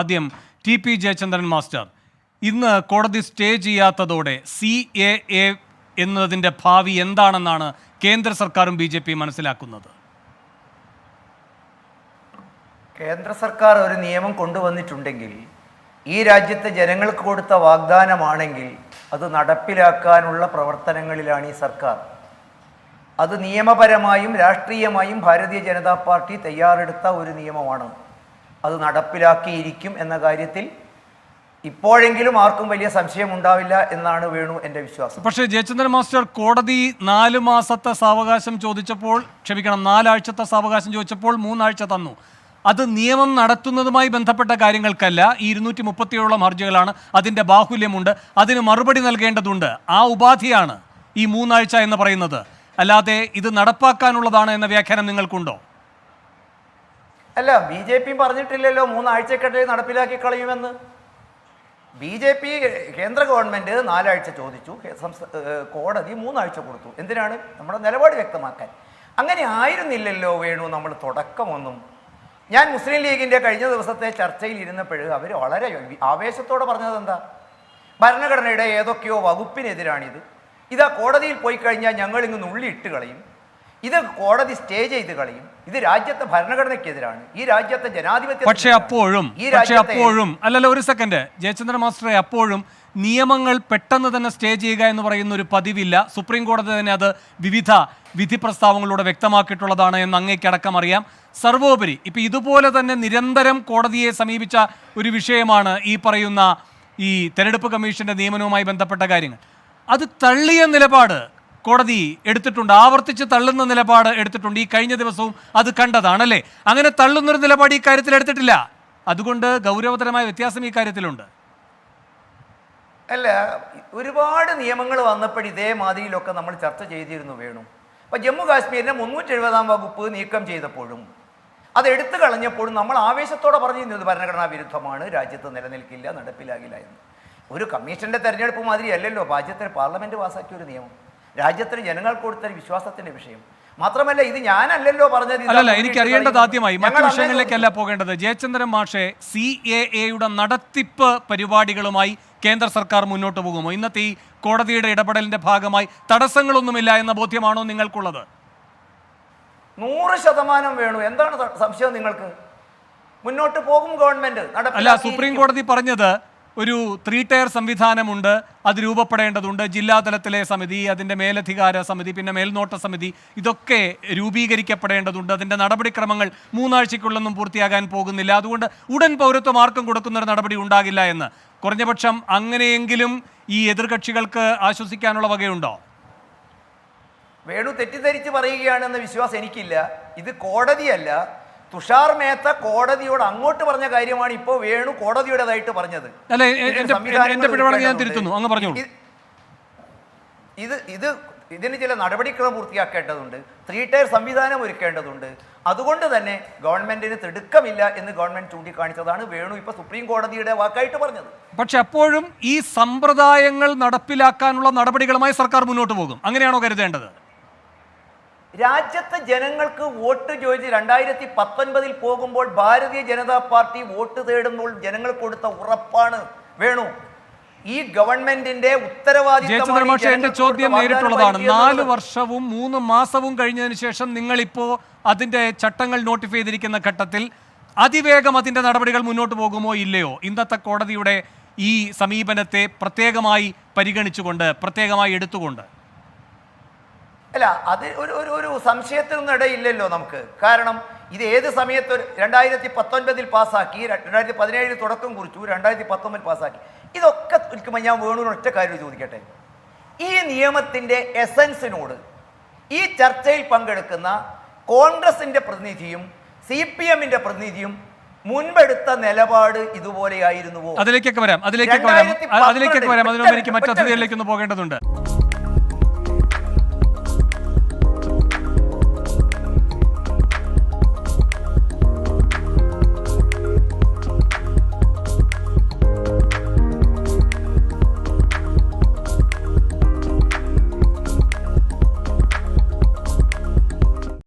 ആദ്യം TP Jayachandran master, ഇന്ന് കോടതി സ്റ്റേ ചെയ്യാത്തതോടെ CAA എന്നതിൻ്റെ ഭാവി എന്താണെന്നാണ് കേന്ദ്ര സർക്കാരും BJP മനസ്സിലാക്കുന്നത്? കേന്ദ്ര സർക്കാർ ഒരു നിയമം കൊണ്ടുവന്നിട്ടുണ്ടെങ്കിൽ, ഈ രാജ്യത്തെ ജനങ്ങൾക്ക് കൊടുത്ത വാഗ്ദാനമാണെങ്കിൽ അത് നടപ്പിലാക്കാനുള്ള പ്രവർത്തനങ്ങളിലാണ് ഈ സർക്കാർ. അത് നിയമപരമായും രാഷ്ട്രീയമായും ഭാരതീയ ജനതാ പാർട്ടി തയ്യാറെടുത്ത ഒരു നിയമമാണ്. അത് നടപ്പിലാക്കിയിരിക്കും എന്ന കാര്യത്തിൽ ഇപ്പോഴെങ്കിലും ആർക്കും വലിയ സംശയം ഉണ്ടാവില്ല എന്നാണ് വേണു എൻ്റെ വിശ്വാസം. പക്ഷേ ജയചന്ദ്രൻ മാസ്റ്റർ, കോടതി 4 മാസത്തെ സാവകാശം ചോദിച്ചപ്പോൾ, 4 ആഴ്ചത്തെ സാവകാശം ചോദിച്ചപ്പോൾ 3 ആഴ്ച തന്നു. അത് നിയമം നടത്തുന്നതുമായി ബന്ധപ്പെട്ട കാര്യങ്ങൾക്കല്ല. ഈ 237 ഹർജികളാണ്, അതിൻ്റെ ബാഹുല്യമുണ്ട്, അതിന് മറുപടി നൽകേണ്ടതുണ്ട്. ആ ഉപാധിയാണ് ഈ 3 ആഴ്ച എന്ന് പറയുന്നത്. അല്ലാതെ ഇത് നടപ്പാക്കാനുള്ളതാണ് എന്ന വ്യാഖ്യാനം നിങ്ങൾക്കുണ്ടോ? അല്ല, BJP പറഞ്ഞിട്ടില്ലല്ലോ 3 ആഴ്ചക്കെട്ടിൽ നടപ്പിലാക്കി കളയുമെന്ന്. BJP കേന്ദ്ര ഗവൺമെൻറ് 4 ആഴ്ച ചോദിച്ചു, കോടതി 3 ആഴ്ച കൊടുത്തു. എന്തിനാണ്? നമ്മുടെ നിലപാട് വ്യക്തമാക്കാൻ. അങ്ങനെ ആയിരുന്നില്ലല്ലോ വേണു നമ്മൾ തുടക്കമൊന്നും. ഞാൻ മുസ്ലിം ലീഗിൻ്റെ കഴിഞ്ഞ ദിവസത്തെ ചർച്ചയിൽ ഇരുന്നപ്പോൾ അവർ വളരെ ആവേശത്തോടെ പറഞ്ഞത് എന്താ? ഭരണഘടനയുടെ ഏതൊക്കെയോ വകുപ്പിനെതിരാണിത്. ഇതാ കോടതിയിൽ പോയി കഴിഞ്ഞാൽ ഞങ്ങൾ ഇങ്ങ് നുള്ളിയിട്ട് കളയും, ഇത് കോടതി സ്റ്റേ ചെയ്ത് കളയും, ഇത് രാജ്യത്തെ ഭരണഘടനയ്ക്കെതിരാണ്, ഈ രാജ്യത്തെ ജനാധിപത്യ. പക്ഷേ അപ്പോഴും അല്ലല്ലോ, ഒരു സെക്കൻഡ് ജയചന്ദ്രൻ മാസ്റ്ററെ, അപ്പോഴും നിയമങ്ങൾ പെട്ടെന്ന് തന്നെ സ്റ്റേ ചെയ്യുക എന്ന് പറയുന്ന ഒരു പതിവില്ല. സുപ്രീം കോടതി തന്നെ അത് വിവിധ വിധി പ്രസ്താവങ്ങളിലൂടെ വ്യക്തമാക്കിയിട്ടുള്ളതാണ് എന്ന് അങ്ങേക്കടക്കം അറിയാം. സർവോപരി ഇപ്പം ഇതുപോലെ തന്നെ നിരന്തരം കോടതിയെ സമീപിച്ച ഒരു വിഷയമാണ് ഈ പറയുന്ന ഈ തെരഞ്ഞെടുപ്പ് കമ്മീഷന്റെ നിയമനവുമായി ബന്ധപ്പെട്ട കാര്യങ്ങൾ. അത് തള്ളിയ നിലപാട് കോടതി എടുത്തിട്ടുണ്ട്, ആവർത്തിച്ച് തള്ളുന്ന നിലപാട് എടുത്തിട്ടുണ്ട്. ഈ കഴിഞ്ഞ ദിവസവും അത് കണ്ടതാണല്ലേ. അങ്ങനെ തള്ളുന്നൊരു നിലപാട് ഈ കാര്യത്തിൽ എടുത്തിട്ടില്ല. അതുകൊണ്ട് ഗൗരവതരമായ വ്യത്യാസം ഈ കാര്യത്തിലുണ്ട്. അല്ല, ഒരുപാട് നിയമങ്ങൾ വന്നപ്പോൾ ഇതേമാതിരിയിലൊക്കെ നമ്മൾ ചർച്ച ചെയ്തിരുന്നു വേണു. അപ്പോൾ ജമ്മു കാശ്മീരിനെ 370-ാം വകുപ്പ് നീക്കം ചെയ്തപ്പോഴും അത് എടുത്തു കളഞ്ഞപ്പോഴും നമ്മൾ ആവേശത്തോടെ പറഞ്ഞിരുന്നത് ഭരണഘടനാ വിരുദ്ധമാണ്, രാജ്യത്ത് നിലനിൽക്കില്ല, നടപ്പിലാകില്ല എന്ന്. ഒരു കമ്മീഷന്റെ തെരഞ്ഞെടുപ്പ് മാതിരി അല്ലല്ലോ രാജ്യത്തിന് പാർലമെന്റ് പാസാക്കിയ ഒരു നിയമം, രാജ്യത്തിന് ജനങ്ങൾക്ക് കൊടുത്തൊരു വിശ്വാസത്തിന്റെ വിഷയം. മാത്രമല്ല ഇത് ഞാനല്ലല്ലോ പറഞ്ഞത്. അല്ലല്ല, എനിക്കറിയേണ്ടത് ആദ്യമായി മറ്റു വിഷയങ്ങളിലേക്കല്ല പോകേണ്ടത്. ജയചന്ദ്രൻ മാഷെ, CAA-യുടെ നടത്തിപ്പ് പരിപാടികളുമായി കേന്ദ്ര സർക്കാർ മുന്നോട്ട് പോകുമോ? ഇന്നത്തെ ഈ കോടതിയുടെ ഇടപെടലിന്റെ ഭാഗമായി തടസ്സങ്ങളൊന്നുമില്ല എന്ന ബോധ്യമാണോ നിങ്ങൾക്കുള്ളത്? 100% വേണു. എന്താണ് സംശയം നിങ്ങൾക്ക്? മുന്നോട്ട് പോകും ഗവൺമെന്റ്. അല്ല, സുപ്രീം കോടതി പറഞ്ഞത് ഒരു 3 ടയർ സംവിധാനമുണ്ട്, അത് രൂപപ്പെടേണ്ടതുണ്ട്. ജില്ലാതലത്തിലെ സമിതി, അതിൻ്റെ മേലധികാര സമിതി, പിന്നെ മേൽനോട്ട സമിതി, ഇതൊക്കെ രൂപീകരിക്കപ്പെടേണ്ടതുണ്ട്. അതിൻ്റെ നടപടിക്രമങ്ങൾ 3 ആഴ്ചയ്ക്കുള്ളൊന്നും പൂർത്തിയാകാൻ പോകുന്നില്ല. അതുകൊണ്ട് ഉടൻ പൗരത്വം ആർക്കും കൊടുക്കുന്നൊരു നടപടി ഉണ്ടാകില്ല എന്ന്. കുറഞ്ഞപക്ഷം അങ്ങനെയെങ്കിലും ഈ എതിർകക്ഷികൾക്ക് ആശ്വസിക്കാനുള്ള വകയുണ്ടോ? വേണു തെറ്റിദ്ധരിച്ച് പറയുകയാണെന്ന വിശ്വാസം എനിക്കില്ല. ഇത് കോടതിയല്ല. തുഷാർ മേത്ത കോടതിയോട് അങ്ങോട്ട് പറഞ്ഞ കാര്യമാണ് ഇപ്പോൾ വേണു കോടതിയുടേതായിട്ട് പറഞ്ഞത്. ഇതിന് ചില നടപടിക്രമം പൂർത്തിയാക്കേണ്ടതുണ്ട്, 3 ടയർ സംവിധാനം ഒരുക്കേണ്ടതുണ്ട്. അതുകൊണ്ട് തന്നെ ഗവൺമെന്റിന് തിടുക്കമില്ല എന്ന് ഗവൺമെന്റ് ചൂണ്ടിക്കാണിച്ചതാണ് വേണു ഇപ്പൊ സുപ്രീം കോടതിയുടെ വാക്കായിട്ട് പറഞ്ഞത്. പക്ഷെ അപ്പോഴും ഈ സമ്പ്രദായങ്ങൾ നടപ്പിലാക്കാനുള്ള നടപടികളുമായി സർക്കാർ മുന്നോട്ട് പോകും, അങ്ങനെയാണോ കരുതേണ്ടത്? രാജ്യത്തെ ജനങ്ങൾക്ക് വോട്ട് ചോദിച്ച് 2019 പോകുമ്പോൾ ഭാരതീയ ജനതാ പാർട്ടി വോട്ട് തേടുമ്പോൾ ജനങ്ങൾ കൊടുത്ത ഉറപ്പാണ് വേണു. ഈ ഗവൺമെന്റിന്റെ ഉത്തരവാദിത്തം. എന്റെ ചോദ്യം നേരിട്ടുള്ളതാണ്. 4 വർഷവും 3 മാസവും കഴിഞ്ഞതിന് ശേഷം നിങ്ങളിപ്പോ അതിന്റെ ചട്ടങ്ങൾ നോട്ടിഫൈ ചെയ്തിരിക്കുന്ന ഘട്ടത്തിൽ അതിവേഗം അതിന്റെ നടപടികൾ മുന്നോട്ട് പോകുമോ ഇല്ലയോ? ഇന്നത്തെ കോടതിയുടെ ഈ സമീപനത്തെ പ്രത്യേകമായി പരിഗണിച്ചുകൊണ്ട്, പ്രത്യേകമായി എടുത്തുകൊണ്ട്. അല്ല, അത് ഒരു സംശയത്തിനൊന്നും ഇടയില്ലല്ലോ നമുക്ക്. കാരണം ഇത് ഏത് സമയത്ത് 2019 പാസ്സാക്കി, 2017 തുടക്കം കുറിച്ചു, 2019 പാസ്സാക്കി. ഇതൊക്കെ ഒരിക്കലും ഞാൻ വേണുവിന് ഒറ്റ കാര്യം ചോദിക്കട്ടെ. ഈ നിയമത്തിൻ്റെ എസൻസിനോട് ഈ ചർച്ചയിൽ പങ്കെടുക്കുന്ന കോൺഗ്രസിൻ്റെ പ്രതിനിധിയും CPM-ന്റെ പ്രതിനിധിയും മുൻപെടുത്ത നിലപാട് ഇതുപോലെയായിരുന്നുവോ? അതിലേക്കൊക്കെ വരാം. അതിലേക്ക് വരാം. അതിനു മുമ്പ് എനിക്ക് മറ്റു അതിഥികളിലേക്കൊന്ന് പോകേണ്ടതുണ്ട്.